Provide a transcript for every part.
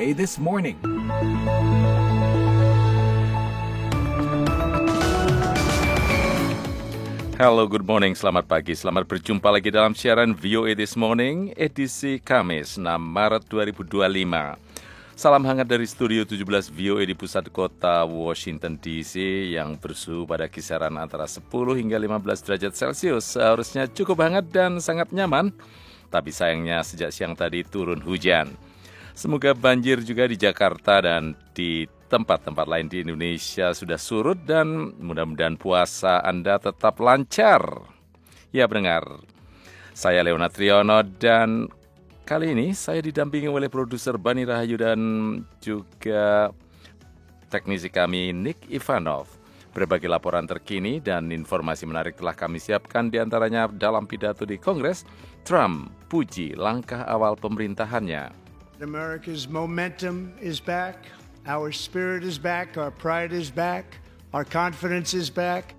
VOA This Morning. Hello, good morning, selamat pagi. Selamat berjumpa lagi dalam siaran VOA This Morning, edisi Kamis 6 Maret 2025. Salam hangat dari Studio 17 VOA di pusat kota Washington DC yang bersuhu pada kisaran antara 10 hingga 15 derajat Celcius. Seharusnya cukup hangat dan sangat nyaman, tapi sayangnya sejak siang tadi turun hujan. Semoga banjir juga di Jakarta dan di tempat-tempat lain di Indonesia sudah surut dan mudah-mudahan puasa Anda tetap lancar. Ya pendengar, saya Leonard Triono dan kali ini saya didampingi oleh produser Bani Rahayu dan juga teknisi kami Nick Ivanov. Berbagai laporan terkini dan informasi menarik telah kami siapkan, diantaranya dalam pidato di Kongres, Trump puji langkah awal pemerintahannya. America's momentum is back. Our spirit is back, our pride is back, our confidence is back.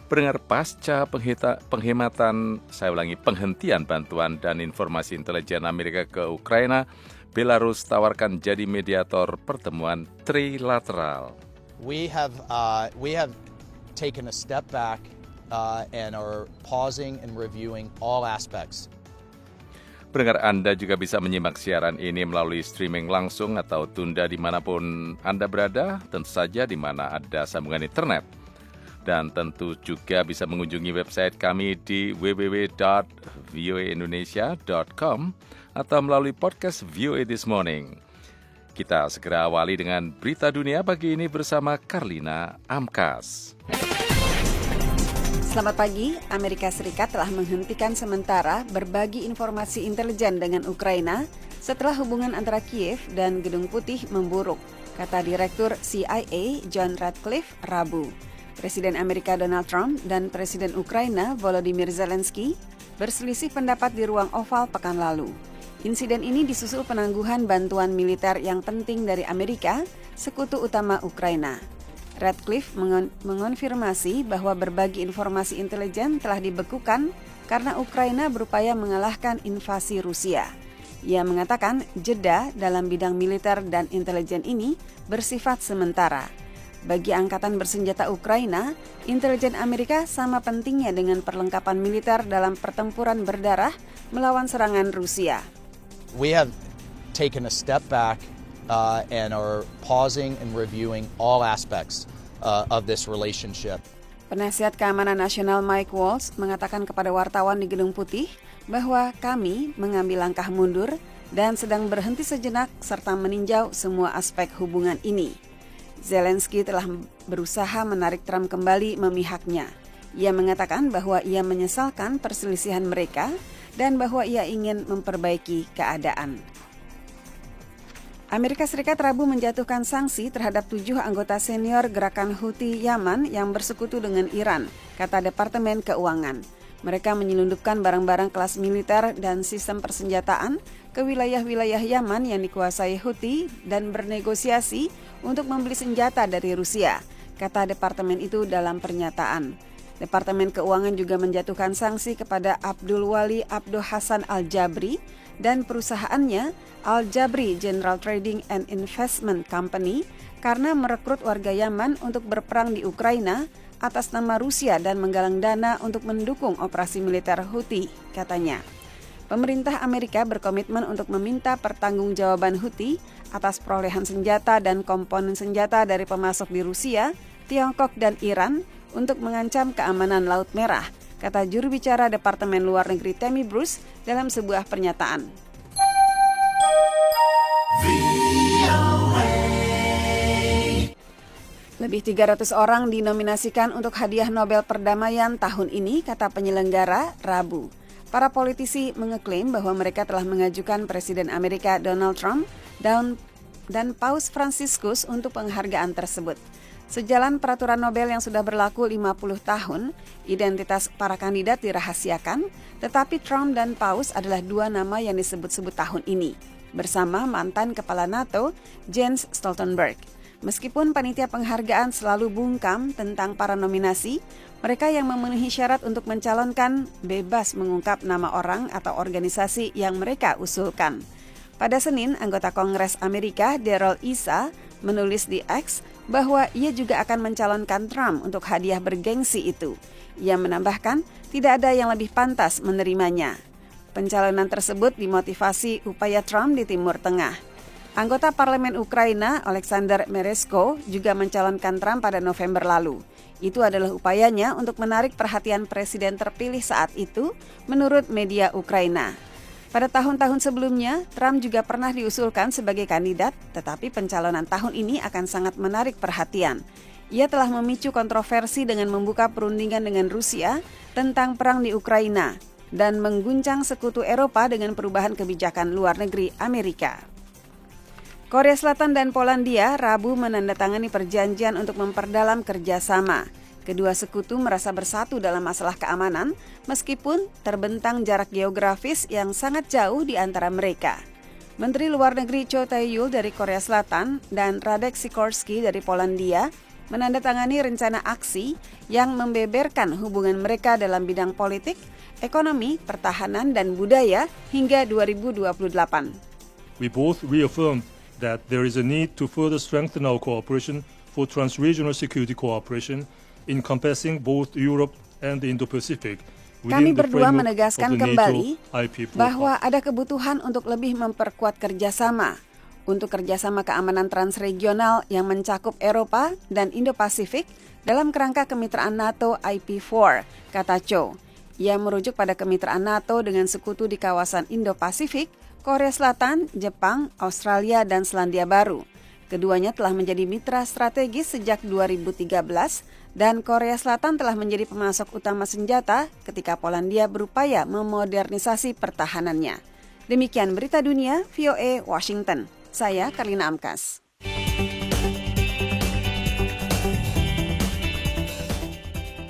Pendengar, pasca penghentian bantuan dan informasi intelijen Amerika ke Ukraina, Belarus tawarkan jadi mediator pertemuan trilateral. We have taken a step back and are pausing and reviewing all aspects. Pendengar, Anda juga bisa menyimak siaran ini melalui streaming langsung atau tunda dimanapun Anda berada, tentu saja di mana ada sambungan internet. Dan tentu juga bisa mengunjungi website kami di www.voaindonesia.com atau melalui podcast VOA This Morning. Kita segera awali dengan berita dunia pagi ini bersama Karlina Amkas. Selamat pagi, Amerika Serikat telah menghentikan sementara berbagi informasi intelijen dengan Ukraina setelah hubungan antara Kiev dan Gedung Putih memburuk, kata Direktur CIA John Ratcliffe Rabu. Presiden Amerika Donald Trump dan Presiden Ukraina Volodymyr Zelensky berselisih pendapat di ruang oval pekan lalu. Insiden ini disusul penangguhan bantuan militer yang penting dari Amerika, sekutu utama Ukraina. Ratcliffe mengonfirmasi bahwa berbagi informasi intelijen telah dibekukan karena Ukraina berupaya mengalahkan invasi Rusia. Ia mengatakan jeda dalam bidang militer dan intelijen ini bersifat sementara. Bagi angkatan bersenjata Ukraina, intelijen Amerika sama pentingnya dengan perlengkapan militer dalam pertempuran berdarah melawan serangan Rusia. We have taken a step back and are pausing and reviewing all aspects of this relationship. Penasihat Keamanan Nasional Mike Waltz mengatakan kepada wartawan di Gedung Putih bahwa kami mengambil langkah mundur dan sedang berhenti sejenak serta meninjau semua aspek hubungan ini. Zelensky telah berusaha menarik Trump kembali memihaknya. Ia mengatakan bahwa ia menyesalkan perselisihan mereka dan bahwa ia ingin memperbaiki keadaan. Amerika Serikat Rabu menjatuhkan sanksi terhadap 7 anggota senior gerakan Houthi Yaman yang bersekutu dengan Iran, kata Departemen Keuangan. Mereka menyelundupkan barang-barang kelas militer dan sistem persenjataan ke wilayah-wilayah Yaman yang dikuasai Houthi dan bernegosiasi untuk membeli senjata dari Rusia, kata departemen itu dalam pernyataan. Departemen Keuangan juga menjatuhkan sanksi kepada Abdul Wali Abdo Hassan Al-Jabri dan perusahaannya Al-Jabri General Trading and Investment Company karena merekrut warga Yaman untuk berperang di Ukraina atas nama Rusia dan menggalang dana untuk mendukung operasi militer Houthi, katanya. Pemerintah Amerika berkomitmen untuk meminta pertanggungjawaban Houthi atas perolehan senjata dan komponen senjata dari pemasok di Rusia, Tiongkok, dan Iran untuk mengancam keamanan Laut Merah, kata juru bicara Departemen Luar Negeri Tammy Bruce dalam sebuah pernyataan. Lebih 300 orang dinominasikan untuk hadiah Nobel Perdamaian tahun ini, kata penyelenggara Rabu. Para politisi mengeklaim bahwa mereka telah mengajukan Presiden Amerika Donald Trump dan Paus Fransiskus untuk penghargaan tersebut. Sejalan peraturan Nobel yang sudah berlaku 50 tahun, identitas para kandidat dirahasiakan, tetapi Trump dan Paus adalah dua nama yang disebut-sebut tahun ini, bersama mantan Kepala NATO Jens Stoltenberg. Meskipun panitia penghargaan selalu bungkam tentang para nominasi, mereka yang memenuhi syarat untuk mencalonkan bebas mengungkap nama orang atau organisasi yang mereka usulkan. Pada Senin, anggota Kongres Amerika Darrell Issa menulis di X bahwa ia juga akan mencalonkan Trump untuk hadiah bergengsi itu. Ia menambahkan, tidak ada yang lebih pantas menerimanya. Pencalonan tersebut dimotivasi upaya Trump di Timur Tengah. Anggota Parlemen Ukraina, Alexander Meresko, juga mencalonkan Trump pada November lalu. Itu adalah upayanya untuk menarik perhatian presiden terpilih saat itu, menurut media Ukraina. Pada tahun-tahun sebelumnya, Trump juga pernah diusulkan sebagai kandidat, tetapi pencalonan tahun ini akan sangat menarik perhatian. Ia telah memicu kontroversi dengan membuka perundingan dengan Rusia tentang perang di Ukraina dan mengguncang sekutu Eropa dengan perubahan kebijakan luar negeri Amerika. Korea Selatan dan Polandia Rabu menandatangani perjanjian untuk memperdalam kerjasama. Kedua sekutu merasa bersatu dalam masalah keamanan, meskipun terbentang jarak geografis yang sangat jauh di antara mereka. Menteri Luar Negeri Cho Tae-yul dari Korea Selatan dan Radek Sikorski dari Polandia menandatangani rencana aksi yang membeberkan hubungan mereka dalam bidang politik, ekonomi, pertahanan, dan budaya hingga 2028. We both reaffirmed that there is a need to further strengthen our cooperation for transregional security cooperation encompassing both Europe and the Indo-Pacific. Kami berdua menegaskan kembali bahwa ada kebutuhan untuk lebih memperkuat kerjasama untuk kerjasama keamanan transregional yang mencakup Eropa dan Indo-Pasifik dalam kerangka kemitraan NATO IP4, kata Cho. Ia merujuk pada kemitraan NATO dengan sekutu di kawasan Indo-Pasifik, Korea Selatan, Jepang, Australia, dan Selandia Baru. Keduanya telah menjadi mitra strategis sejak 2013 dan Korea Selatan telah menjadi pemasok utama senjata ketika Polandia berupaya memodernisasi pertahanannya. Demikian berita dunia, VOA Washington. Saya Karlina Amkas.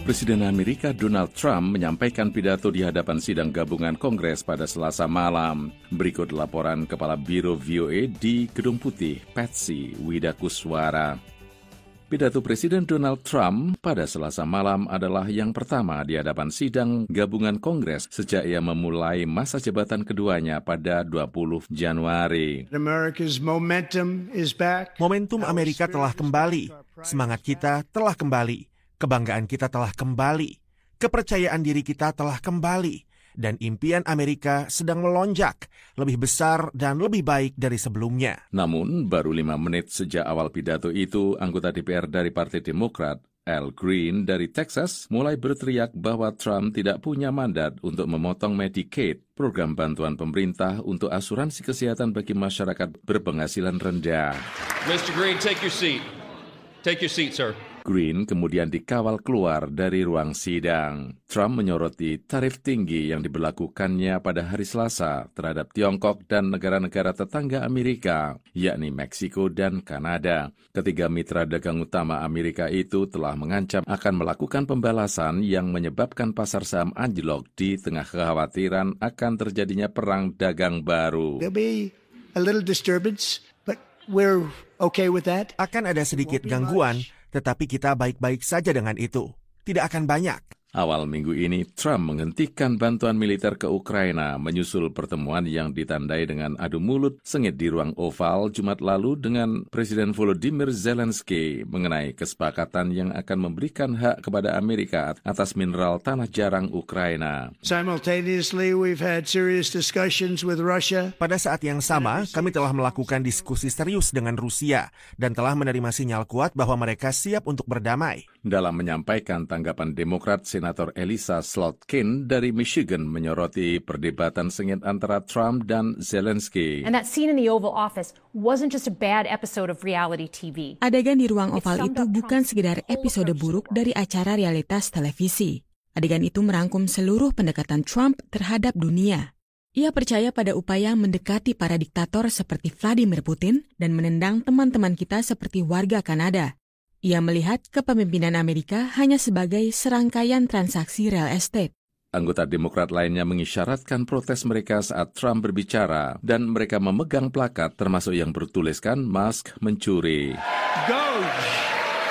Presiden Amerika Donald Trump menyampaikan pidato di hadapan sidang gabungan Kongres pada Selasa malam. Berikut laporan Kepala Biro VOA di Gedung Putih, Patsy Widakuswara. Pidato Presiden Donald Trump pada Selasa malam adalah yang pertama di hadapan sidang gabungan Kongres sejak ia memulai masa jabatan keduanya pada 20 Januari. Momentum Amerika telah kembali, semangat kita telah kembali. Kebanggaan kita telah kembali, kepercayaan diri kita telah kembali, dan impian Amerika sedang melonjak, lebih besar dan lebih baik dari sebelumnya. Namun, baru 5 menit sejak awal pidato itu, anggota DPR dari Partai Demokrat, Al Green dari Texas, mulai berteriak bahwa Trump tidak punya mandat untuk memotong Medicaid, program bantuan pemerintah untuk asuransi kesehatan bagi masyarakat berpenghasilan rendah. Mr. Green, take your seat. Take your seat, sir. Green kemudian dikawal keluar dari ruang sidang. Trump menyoroti tarif tinggi yang diberlakukannya pada hari Selasa terhadap Tiongkok dan negara-negara tetangga Amerika, yakni Meksiko dan Kanada. Ketiga mitra dagang utama Amerika itu telah mengancam akan melakukan pembalasan yang menyebabkan pasar saham anjlok di tengah kekhawatiran akan terjadinya perang dagang baru. There'll be a little disturbance, but we're okay with that. Akan ada sedikit gangguan, tetapi kita baik-baik saja dengan itu. Tidak akan banyak. Awal minggu ini, Trump menghentikan bantuan militer ke Ukraina menyusul pertemuan yang ditandai dengan adu mulut sengit di ruang oval Jumat lalu dengan Presiden Volodymyr Zelensky mengenai kesepakatan yang akan memberikan hak kepada Amerika atas mineral tanah jarang Ukraina. Simultaneously, we've had serious discussions with Russia. Pada saat yang sama, kami telah melakukan diskusi serius dengan Rusia dan telah menerima sinyal kuat bahwa mereka siap untuk berdamai. Dalam menyampaikan tanggapan Demokrat, Senator Elissa Slotkin dari Michigan menyoroti perdebatan sengit antara Trump dan Zelensky. And that scene in the Oval Office wasn't just a bad episode of reality TV. Adegan di ruang oval itu bukan sekedar episode buruk dari acara realitas televisi. Adegan itu merangkum seluruh pendekatan Trump terhadap dunia. Ia percaya pada upaya mendekati para diktator seperti Vladimir Putin dan menendang teman-teman kita seperti warga Kanada. Ia melihat kepemimpinan Amerika hanya sebagai serangkaian transaksi real estate. Anggota Demokrat lainnya mengisyaratkan protes mereka saat Trump berbicara dan mereka memegang plakat termasuk yang bertuliskan Musk mencuri.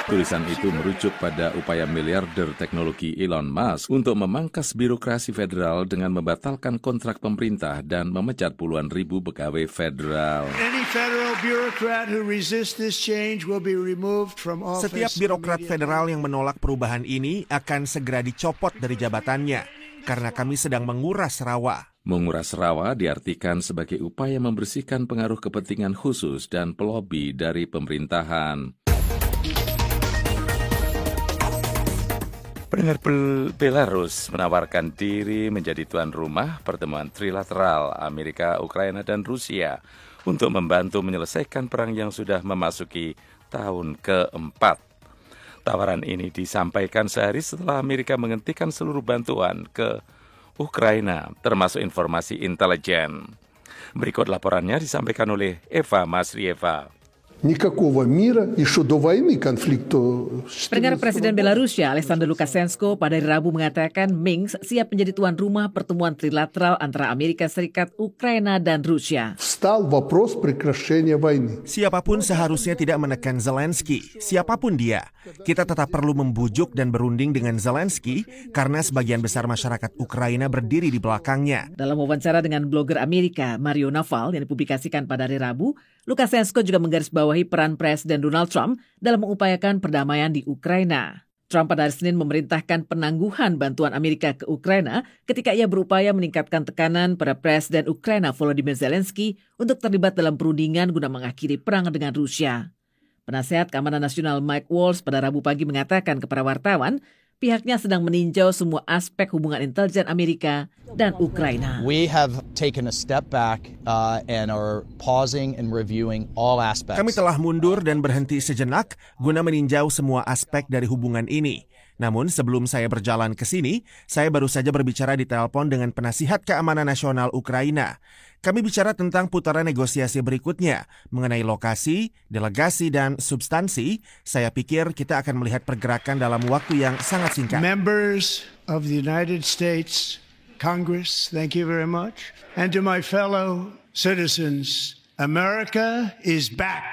Tulisan itu merujuk pada upaya miliarder teknologi Elon Musk untuk memangkas birokrasi federal dengan membatalkan kontrak pemerintah dan memecat puluhan ribu pegawai federal. Setiap birokrat federal yang menolak perubahan ini akan segera dicopot dari jabatannya karena kami sedang menguras rawa. Menguras rawa diartikan sebagai upaya membersihkan pengaruh kepentingan khusus dan pelobi dari pemerintahan. Pendengar, Belarus menawarkan diri menjadi tuan rumah pertemuan trilateral Amerika, Ukraina, dan Rusia untuk membantu menyelesaikan perang yang sudah memasuki tahun keempat. Tawaran ini disampaikan sehari setelah Amerika menghentikan seluruh bantuan ke Ukraina, termasuk informasi intelijen. Berikut laporannya disampaikan oleh Eva Masrieva. Pendengar, Presiden Belarusia Alexander Lukashenko pada hari Rabu mengatakan Minsk siap menjadi tuan rumah pertemuan trilateral antara Amerika Serikat, Ukraina, dan Rusia. Siapapun seharusnya tidak menekan Zelensky, siapapun dia. Kita tetap perlu membujuk dan berunding dengan Zelensky karena sebagian besar masyarakat Ukraina berdiri di belakangnya. Dalam wawancara dengan blogger Amerika Mario Naval yang dipublikasikan pada hari Rabu, Lukashenko juga menggarisbawahi peran Presiden Donald Trump dalam mengupayakan perdamaian di Ukraina. Trump pada hari Senin memerintahkan penangguhan bantuan Amerika ke Ukraina ketika ia berupaya meningkatkan tekanan pada Presiden Ukraina Volodymyr Zelensky untuk terlibat dalam perundingan guna mengakhiri perang dengan Rusia. Penasehat Keamanan Nasional Mike Waltz pada Rabu pagi mengatakan kepada wartawan, pihaknya sedang meninjau semua aspek hubungan intelijen Amerika dan Ukraina. We have taken a step back and are pausing and reviewing all aspects. Kami telah mundur dan berhenti sejenak guna meninjau semua aspek dari hubungan ini. Namun sebelum saya berjalan ke sini, saya baru saja berbicara di telepon dengan penasihat Keamanan Nasional Ukraina. Kami bicara tentang putaran negosiasi berikutnya mengenai lokasi, delegasi, dan substansi. Saya pikir kita akan melihat pergerakan dalam waktu yang sangat singkat. Members of the United States Congress, thank you very much. And to my fellow citizens, America is back.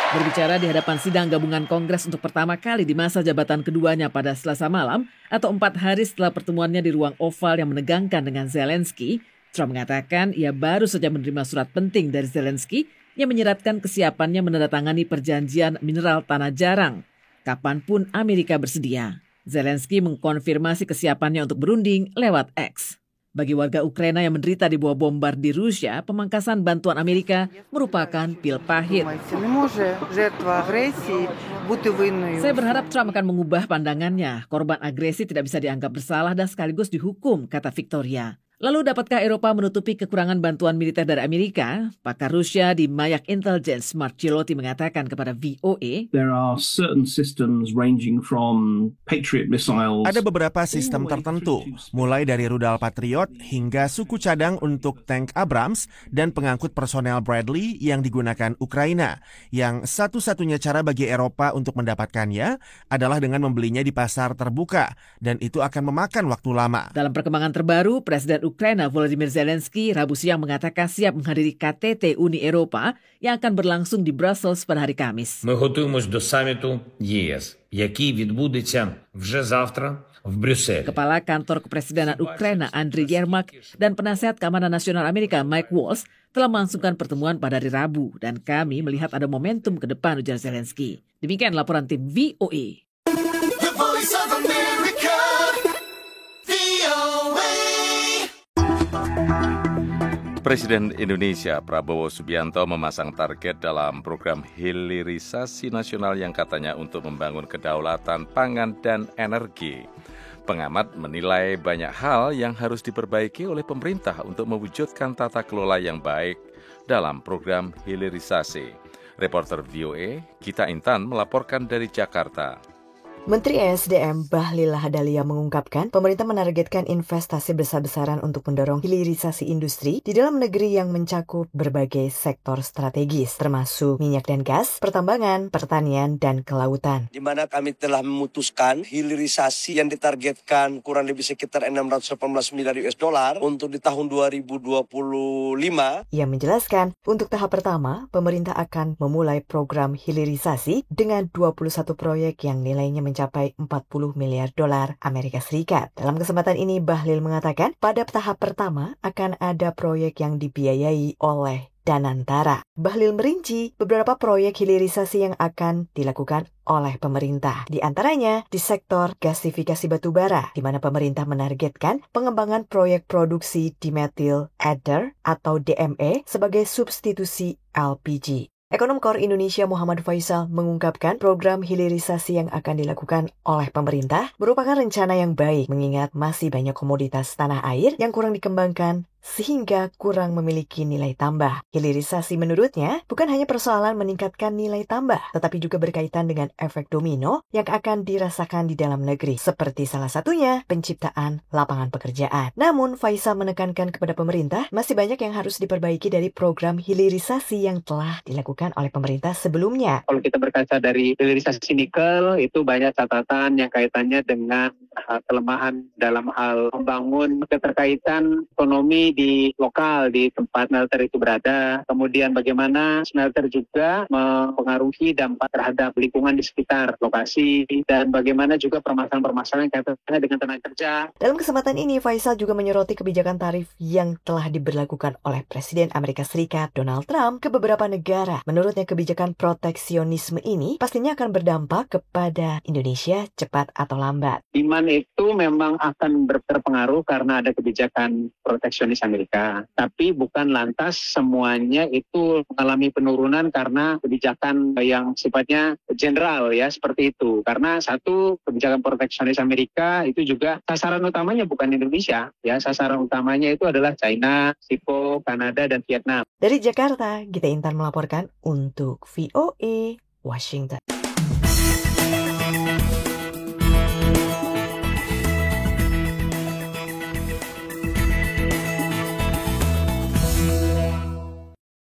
Berbicara di hadapan sidang gabungan Kongres untuk pertama kali di masa jabatan keduanya pada Selasa malam atau 4 hari setelah pertemuannya di ruang oval yang menegangkan dengan Zelensky, Trump mengatakan ia baru saja menerima surat penting dari Zelensky yang menyeratkan kesiapannya menandatangani perjanjian mineral tanah jarang. Kapanpun Amerika bersedia. Zelensky mengkonfirmasi kesiapannya untuk berunding lewat X. Bagi warga Ukraina yang menderita di bawah bombardir Rusia, pemangkasan bantuan Amerika merupakan pil pahit. Saya berharap Trump akan mengubah pandangannya. Korban agresi tidak bisa dianggap bersalah dan sekaligus dihukum, kata Victoria. Lalu dapatkah Eropa menutupi kekurangan bantuan militer dari Amerika? Pakar Rusia di Mayak Intelligence Mark Chilotti mengatakan kepada VOA, There are certain systems ranging from Patriot missiles. Ada beberapa sistem tertentu, mulai dari rudal Patriot hingga suku cadang untuk tank Abrams dan pengangkut personel Bradley yang digunakan Ukraina. Yang satu-satunya cara bagi Eropa untuk mendapatkannya adalah dengan membelinya di pasar terbuka, dan itu akan memakan waktu lama. Dalam perkembangan terbaru, Presiden Ukraina Volodymyr Zelensky Rabu siang mengatakan siap menghadiri KTT Uni Eropa yang akan berlangsung di Brussels pada hari Kamis. Ми готуємось до саміту ЄС, який відбудеться вже завтра в Брюсселі. Kepala Kantor Kepresidenan Ukraina Andriy Yermak dan Penasihat Keamanan Nasional Amerika Mike Waltz telah melangsungkan pertemuan pada hari Rabu dan kami melihat ada momentum ke depan, ujar Zelensky. Demikian laporan tim VOA. The Voice of America, VOA. Presiden Indonesia Prabowo Subianto memasang target dalam program hilirisasi nasional yang katanya untuk membangun kedaulatan pangan dan energi. Pengamat menilai banyak hal yang harus diperbaiki oleh pemerintah untuk mewujudkan tata kelola yang baik dalam program hilirisasi. Reporter VOA Gita Intan melaporkan dari Jakarta. Menteri ESDM Bahlil Lahadalia mengungkapkan pemerintah menargetkan investasi besar-besaran untuk mendorong hilirisasi industri di dalam negeri yang mencakup berbagai sektor strategis, termasuk minyak dan gas, pertambangan, pertanian, dan kelautan. Di mana kami telah memutuskan hilirisasi yang ditargetkan kurang lebih sekitar 618 miliar US dollar untuk di tahun 2025. Ia menjelaskan, untuk tahap pertama, pemerintah akan memulai program hilirisasi dengan 21 proyek yang nilainya mencapai 40 miliar dolar Amerika Serikat. Dalam kesempatan ini, Bahlil mengatakan pada tahap pertama akan ada proyek yang dibiayai oleh Danantara. Bahlil merinci beberapa proyek hilirisasi yang akan dilakukan oleh pemerintah. Di antaranya di sektor gasifikasi batubara, di mana pemerintah menargetkan pengembangan proyek produksi dimethyl ether atau DME sebagai substitusi LPG. Ekonom KOR Indonesia Muhammad Faisal mengungkapkan program hilirisasi yang akan dilakukan oleh pemerintah merupakan rencana yang baik mengingat masih banyak komoditas tanah air yang kurang dikembangkan sehingga kurang memiliki nilai tambah. Hilirisasi menurutnya bukan hanya persoalan meningkatkan nilai tambah, tetapi juga berkaitan dengan efek domino yang akan dirasakan di dalam negeri, seperti salah satunya penciptaan lapangan pekerjaan. Namun, Faisal menekankan kepada pemerintah masih banyak yang harus diperbaiki dari program hilirisasi yang telah dilakukan oleh pemerintah sebelumnya. Kalau kita berkaca dari hilirisasi nikel, itu banyak catatan yang kaitannya dengan kelemahan dalam hal membangun keterkaitan ekonomi di lokal, di tempat smelter itu berada. Kemudian bagaimana smelter juga mempengaruhi dampak terhadap lingkungan di sekitar lokasi. Dan bagaimana juga permasalahan-permasalahan kaitannya dengan tenaga kerja. Dalam kesempatan ini, Faisal juga menyoroti kebijakan tarif yang telah diberlakukan oleh Presiden Amerika Serikat Donald Trump ke beberapa negara. Menurutnya, kebijakan proteksionisme ini pastinya akan berdampak kepada Indonesia cepat atau lambat. Demand itu memang akan berpengaruh karena ada kebijakan proteksionis Amerika. Tapi bukan lantas semuanya itu mengalami penurunan karena kebijakan yang sifatnya general ya, seperti itu. Karena satu, kebijakan proteksionis Amerika itu juga sasaran utamanya bukan Indonesia. Ya, sasaran utamanya itu adalah China, Meksiko, Kanada, dan Vietnam. Dari Jakarta, Gita Intan melaporkan untuk VOA Washington.